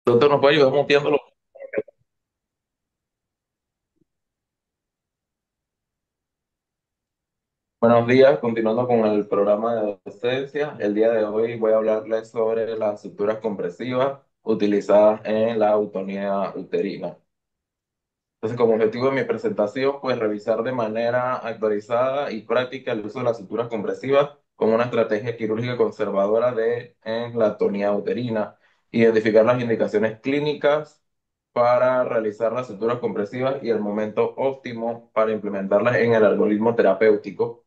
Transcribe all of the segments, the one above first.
Doctor, ¿nos puede ayudar muteándolo? Buenos días, continuando con el programa de docencia. El día de hoy voy a hablarles sobre las suturas compresivas utilizadas en la autonía uterina. Entonces, como objetivo de mi presentación, pues revisar de manera actualizada y práctica el uso de las suturas compresivas como una estrategia quirúrgica conservadora en la atonía uterina, identificar las indicaciones clínicas para realizar las suturas compresivas y el momento óptimo para implementarlas en el algoritmo terapéutico,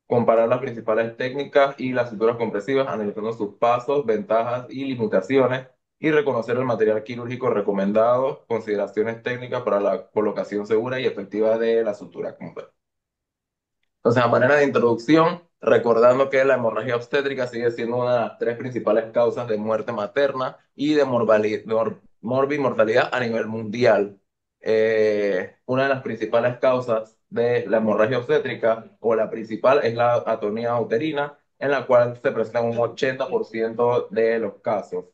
comparar las principales técnicas y las suturas compresivas, analizando sus pasos, ventajas y limitaciones, y reconocer el material quirúrgico recomendado, consideraciones técnicas para la colocación segura y efectiva de la sutura completa. Entonces, a manera de introducción, recordando que la hemorragia obstétrica sigue siendo una de las tres principales causas de muerte materna y de morbimortalidad a nivel mundial. Una de las principales causas de la hemorragia obstétrica, o la principal, es la atonía uterina, en la cual se presenta un 80% de los casos.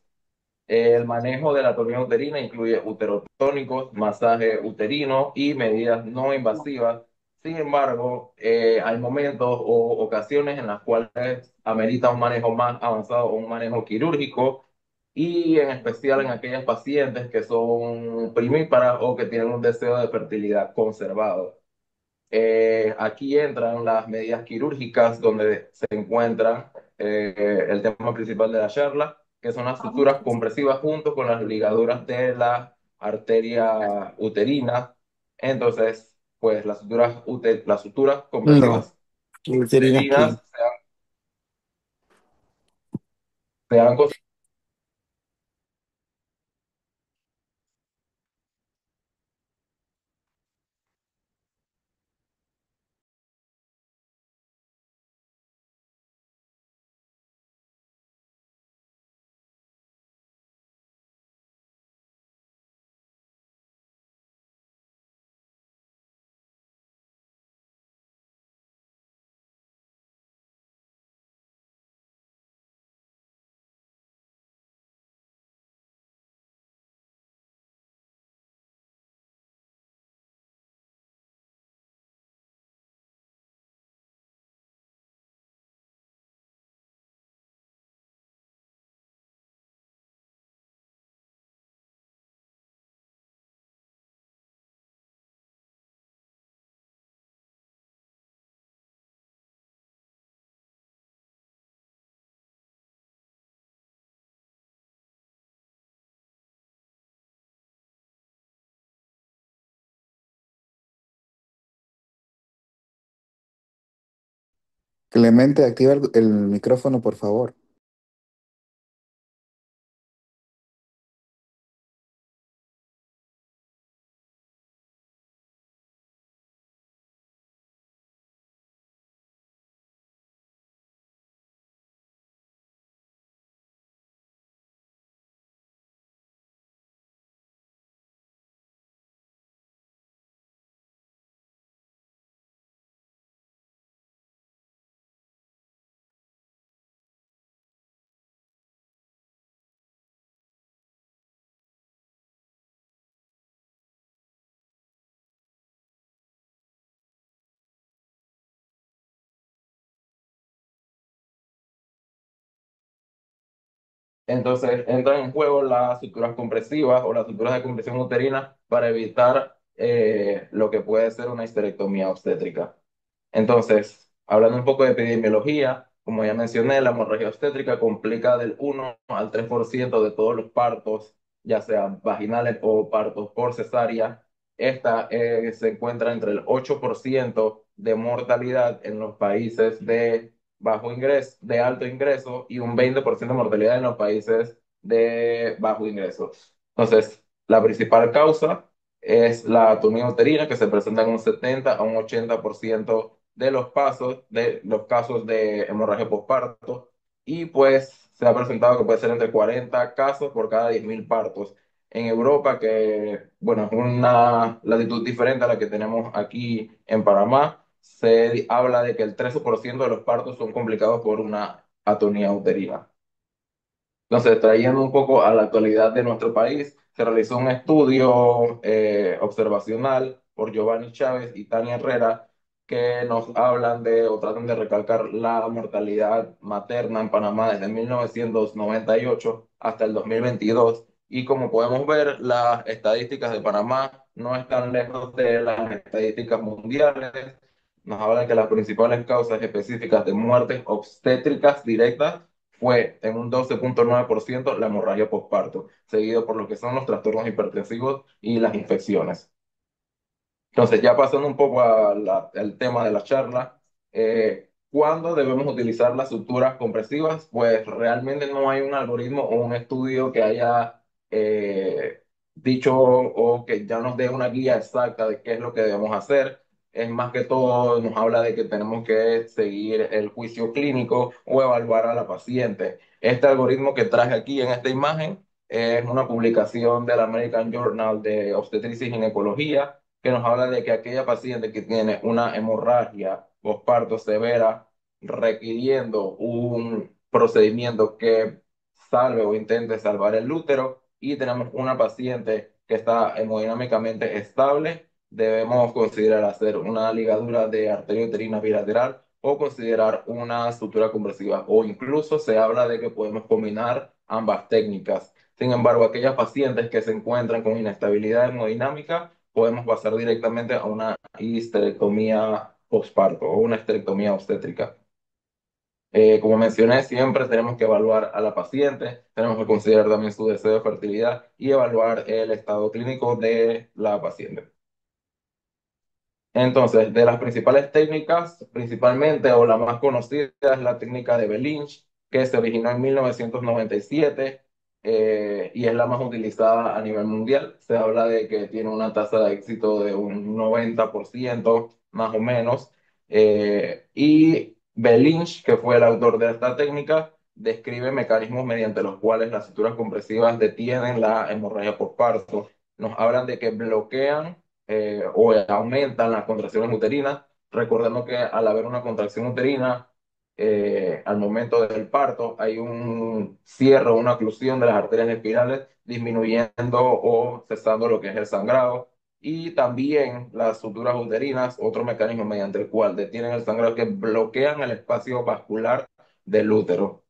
El manejo de la atonía uterina incluye uterotónicos, masaje uterino y medidas no invasivas. Sin embargo, hay momentos o ocasiones en las cuales amerita un manejo más avanzado o un manejo quirúrgico, y en especial en aquellas pacientes que son primíparas o que tienen un deseo de fertilidad conservado. Aquí entran las medidas quirúrgicas donde se encuentran el tema principal de la charla, que son las suturas compresivas junto con las ligaduras de la arteria uterina. Entonces, pues las suturas No, compresivas uterina uterinas aquí. se han Clemente, activa el micrófono, por favor. Entonces entran en juego las suturas compresivas o las suturas de compresión uterina para evitar lo que puede ser una histerectomía obstétrica. Entonces, hablando un poco de epidemiología, como ya mencioné, la hemorragia obstétrica complica del 1 al 3% de todos los partos, ya sean vaginales o partos por cesárea. Esta se encuentra entre el 8% de mortalidad en los países de bajo ingreso, de alto ingreso, y un 20% de mortalidad en los países de bajo ingreso. Entonces, la principal causa es la atonía uterina, que se presenta en un 70 a un 80% de los casos de hemorragia postparto, y pues se ha presentado que puede ser entre 40 casos por cada 10.000 partos. En Europa, que bueno, es una latitud diferente a la que tenemos aquí en Panamá, se habla de que el 13% de los partos son complicados por una atonía uterina. Entonces, trayendo un poco a la actualidad de nuestro país, se realizó un estudio observacional por Giovanni Chávez y Tania Herrera que nos hablan de o tratan de recalcar la mortalidad materna en Panamá desde 1998 hasta el 2022. Y como podemos ver, las estadísticas de Panamá no están lejos de las estadísticas mundiales. Nos hablan que las principales causas específicas de muertes obstétricas directas fue en un 12,9% la hemorragia postparto, seguido por lo que son los trastornos hipertensivos y las infecciones. Entonces, ya pasando un poco al tema de la charla, ¿cuándo debemos utilizar las suturas compresivas? Pues realmente no hay un algoritmo o un estudio que haya dicho o que ya nos dé una guía exacta de qué es lo que debemos hacer. Es más que todo, nos habla de que tenemos que seguir el juicio clínico o evaluar a la paciente. Este algoritmo que traje aquí en esta imagen es una publicación del American Journal de Obstetricia y Ginecología que nos habla de que aquella paciente que tiene una hemorragia postparto severa requiriendo un procedimiento que salve o intente salvar el útero y tenemos una paciente que está hemodinámicamente estable, debemos considerar hacer una ligadura de arteria uterina bilateral o considerar una sutura compresiva o incluso se habla de que podemos combinar ambas técnicas. Sin embargo, aquellas pacientes que se encuentran con inestabilidad hemodinámica podemos pasar directamente a una histerectomía postparto o una esterectomía obstétrica. Como mencioné, siempre tenemos que evaluar a la paciente, tenemos que considerar también su deseo de fertilidad y evaluar el estado clínico de la paciente. Entonces, de las principales técnicas, principalmente o la más conocida es la técnica de Belinch, que se originó en 1997 y es la más utilizada a nivel mundial. Se habla de que tiene una tasa de éxito de un 90% más o menos. Y Belinch, que fue el autor de esta técnica, describe mecanismos mediante los cuales las suturas compresivas detienen la hemorragia postparto. Nos hablan de que bloquean o aumentan las contracciones uterinas, recordando que al haber una contracción uterina, al momento del parto hay un cierre, una oclusión de las arterias espirales, disminuyendo o cesando lo que es el sangrado. Y también las suturas uterinas, otro mecanismo mediante el cual detienen el sangrado, que bloquean el espacio vascular del útero.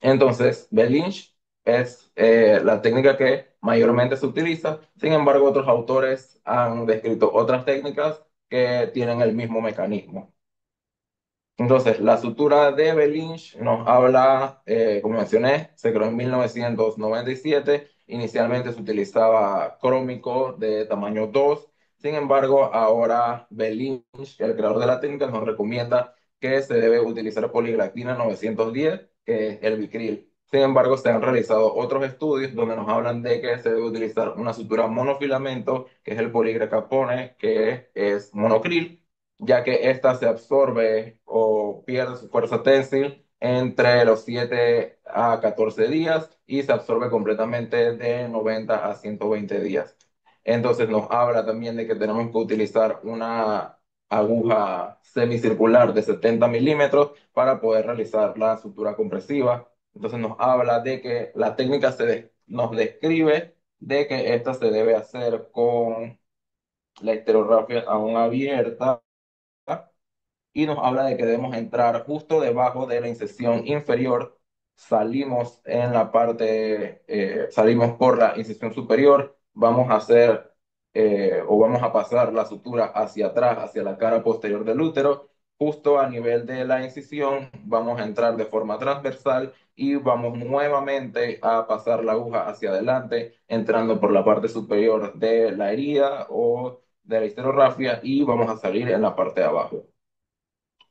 Entonces, Belinch es la técnica que mayormente se utiliza. Sin embargo, otros autores han descrito otras técnicas que tienen el mismo mecanismo. Entonces, la sutura de Belinch nos habla, como mencioné, se creó en 1997. Inicialmente se utilizaba crómico de tamaño 2. Sin embargo, ahora Belinch, el creador de la técnica, nos recomienda que se debe utilizar poligrafina 910, que es el Vicryl. Sin embargo, se han realizado otros estudios donde nos hablan de que se debe utilizar una sutura monofilamento, que es el poligrafapone, que es monocril, ya que ésta se absorbe o pierde su fuerza ténsil entre los 7 a 14 días y se absorbe completamente de 90 a 120 días. Entonces nos habla también de que tenemos que utilizar una aguja semicircular de 70 milímetros para poder realizar la sutura compresiva. Entonces nos habla de que la técnica nos describe de que esta se debe hacer con la histerografía aún abierta y nos habla de que debemos entrar justo debajo de la incisión inferior, salimos en la parte, salimos por la incisión superior, vamos a hacer o vamos a pasar la sutura hacia atrás, hacia la cara posterior del útero, justo a nivel de la incisión, vamos a entrar de forma transversal y vamos nuevamente a pasar la aguja hacia adelante, entrando por la parte superior de la herida o de la histerografia y vamos a salir en la parte de abajo.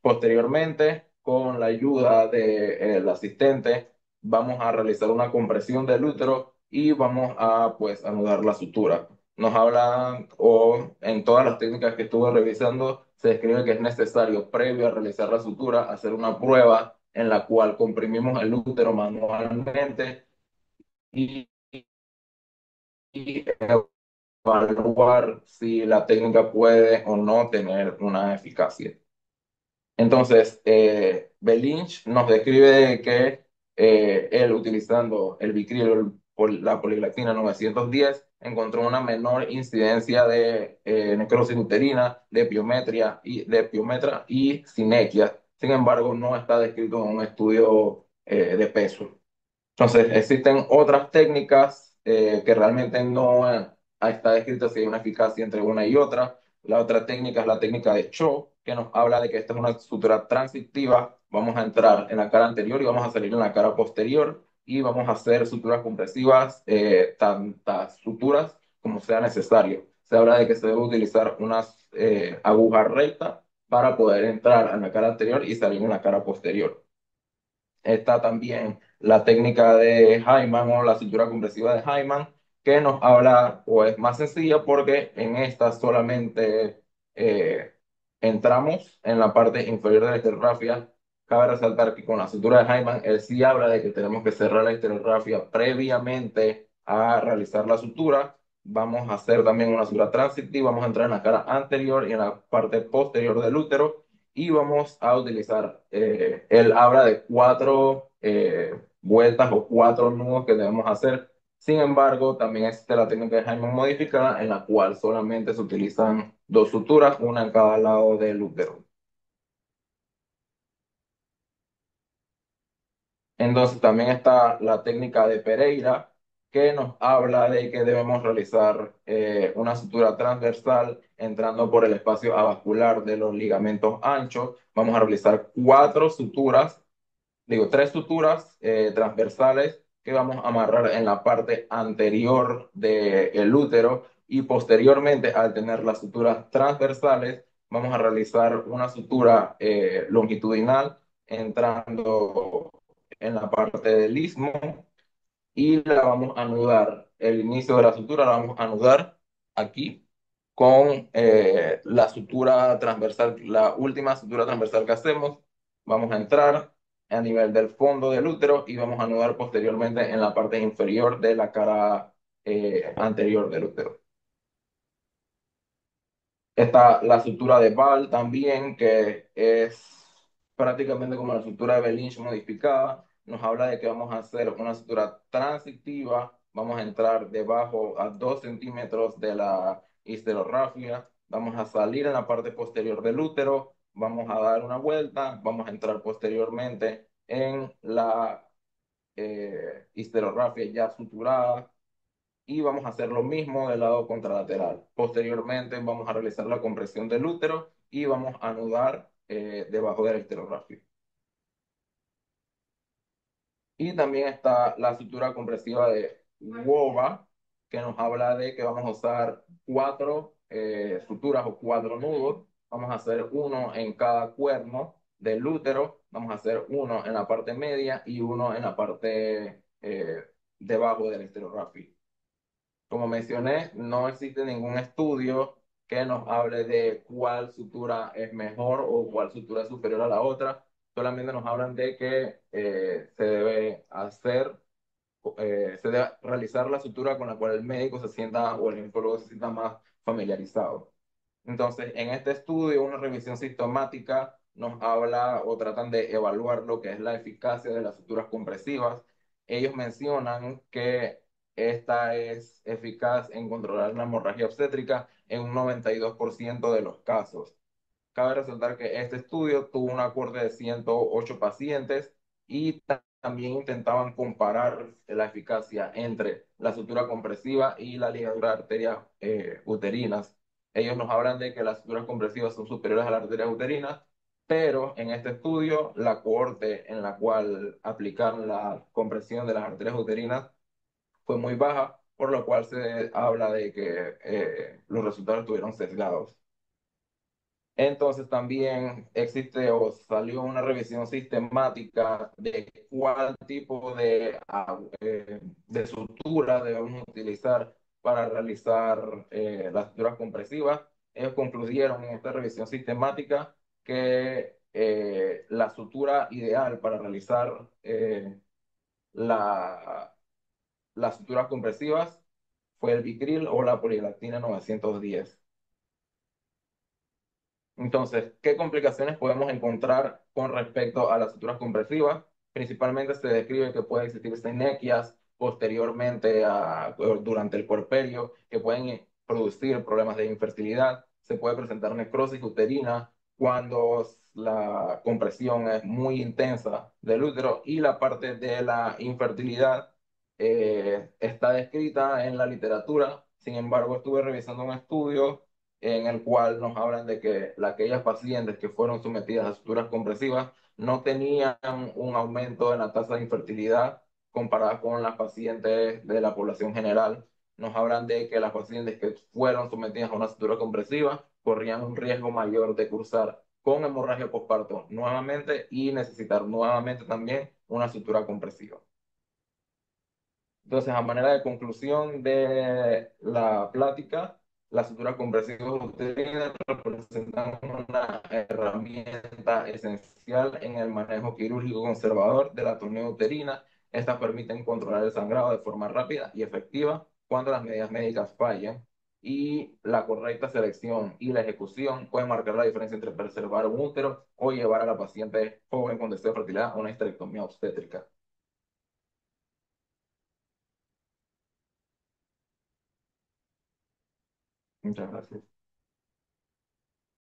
Posteriormente, con la ayuda del asistente, vamos a realizar una compresión del útero y vamos a pues anudar la sutura. Nos hablan, o en todas las técnicas que estuve revisando, se describe que es necesario, previo a realizar la sutura, hacer una prueba en la cual comprimimos el útero manualmente y, y evaluar si la técnica puede o no tener una eficacia. Entonces, Belinch nos describe que él utilizando el Vicril o la poliglactina 910 encontró una menor incidencia de necrosis uterina, de piometra y sinequia. Sin embargo, no está descrito en un estudio de peso. Entonces, existen otras técnicas que realmente no está descrito si hay una eficacia entre una y otra. La otra técnica es la técnica de Cho, que nos habla de que esta es una sutura transitiva. Vamos a entrar en la cara anterior y vamos a salir en la cara posterior y vamos a hacer suturas compresivas, tantas suturas como sea necesario. Se habla de que se debe utilizar una aguja recta para poder entrar en la cara anterior y salir en la cara posterior. Está también la técnica de Hyman o la cintura compresiva de Hyman, que nos habla o es más sencilla porque en esta solamente eh, entramos en la parte inferior de la estereografía. Cabe resaltar que con la cintura de Hyman, él sí habla de que tenemos que cerrar la estereografía previamente a realizar la sutura. Vamos a hacer también una sutura transitiva, vamos a entrar en la cara anterior y en la parte posterior del útero y vamos a utilizar, él habla de cuatro vueltas o cuatro nudos que debemos hacer. Sin embargo, también existe la técnica de Hyman modificada en la cual solamente se utilizan dos suturas, una en cada lado del útero. Entonces también está la técnica de Pereira, que nos habla de que debemos realizar una sutura transversal entrando por el espacio avascular de los ligamentos anchos. Vamos a realizar cuatro suturas, digo, tres suturas transversales que vamos a amarrar en la parte anterior del útero y posteriormente, al tener las suturas transversales, vamos a realizar una sutura longitudinal entrando en la parte del istmo y la vamos a anudar. El inicio de la sutura la vamos a anudar aquí con la sutura transversal, la última sutura transversal que hacemos. Vamos a entrar a nivel del fondo del útero y vamos a anudar posteriormente en la parte inferior de la cara anterior del útero. Está la sutura de Ball también, que es prácticamente como la sutura de Belinch modificada. Nos habla de que vamos a hacer una sutura transitiva, vamos a entrar debajo a 2 centímetros de la histerorrafia, vamos a salir en la parte posterior del útero, vamos a dar una vuelta, vamos a entrar posteriormente en la histerorrafia ya suturada y vamos a hacer lo mismo del lado contralateral. Posteriormente vamos a realizar la compresión del útero y vamos a anudar debajo del esterografio. Y también está la sutura compresiva de WOBA, que nos habla de que vamos a usar cuatro suturas o cuatro nudos. Vamos a hacer uno en cada cuerno del útero, vamos a hacer uno en la parte media y uno en la parte debajo del esterografio. Como mencioné, no existe ningún estudio que nos hable de cuál sutura es mejor o cuál sutura es superior a la otra. Solamente nos hablan de que se debe hacer, se debe realizar la sutura con la cual el médico se sienta o el ginecólogo se sienta más familiarizado. Entonces, en este estudio, una revisión sistemática nos habla o tratan de evaluar lo que es la eficacia de las suturas compresivas. Ellos mencionan que esta es eficaz en controlar la hemorragia obstétrica en un 92% de los casos. Cabe resaltar que este estudio tuvo un aporte de 108 pacientes y también intentaban comparar la eficacia entre la sutura compresiva y la ligadura de arterias uterinas. Ellos nos hablan de que las suturas compresivas son superiores a las arterias uterinas, pero en este estudio la cohorte en la cual aplicaron la compresión de las arterias uterinas fue muy baja, por lo cual se habla de que los resultados estuvieron sesgados. Entonces también existe o salió una revisión sistemática de cuál tipo de sutura debemos utilizar para realizar las suturas compresivas. Ellos concluyeron en esta revisión sistemática que la sutura ideal para realizar la, las suturas compresivas fue el Vicril o la poliglactina 910. Entonces, ¿qué complicaciones podemos encontrar con respecto a las suturas compresivas? Principalmente se describe que puede existir sequías posteriormente durante el puerperio, que pueden producir problemas de infertilidad. Se puede presentar necrosis uterina cuando la compresión es muy intensa del útero, y la parte de la infertilidad está descrita en la literatura. Sin embargo, estuve revisando un estudio en el cual nos hablan de que aquellas pacientes que fueron sometidas a suturas compresivas no tenían un aumento en la tasa de infertilidad comparada con las pacientes de la población general. Nos hablan de que las pacientes que fueron sometidas a una sutura compresiva corrían un riesgo mayor de cursar con hemorragia postparto nuevamente y necesitar nuevamente también una sutura compresiva. Entonces, a manera de conclusión de la plática, las suturas comprensivas uterinas representan una herramienta esencial en el manejo quirúrgico conservador de la atonía uterina. Estas permiten controlar el sangrado de forma rápida y efectiva cuando las medidas médicas fallan, y la correcta selección y la ejecución pueden marcar la diferencia entre preservar un útero o llevar a la paciente joven con deseo de fertilidad a una histerectomía obstétrica. Muchas gracias.